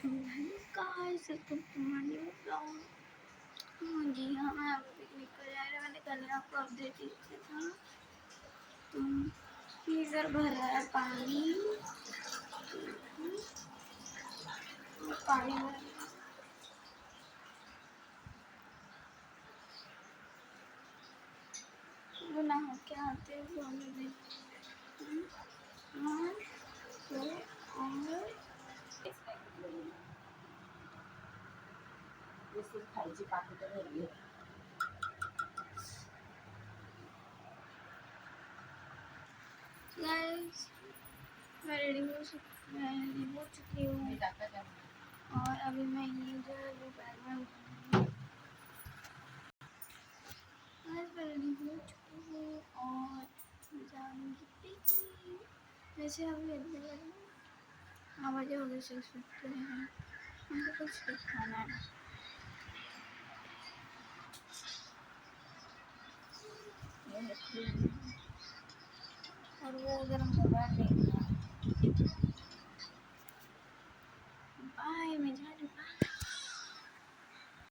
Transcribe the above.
Guys welcome to my new blog. जी हाँ, मैं अभी पिकनिक पर जा रही हूँ। मैंने कल आपको अपडेट दिया था। तो ये इधर भर रहा है पानी, पानी भर रहा है। वो नहा के आते हैं तो हमें भी तो और जैसे खाइए पानी तो नहीं है। गाइस मैं रेडी हो चुकी हूँ और अभी मैं ये जो है वो बैग में रेडी हो चुकी हूँ और जाऊँगी पिकनिक। वैसे अभी आवाज़ें हो गई 6:50 हैं, हमको कुछ खाना है और वो उधर मोबाइल देख रहा है।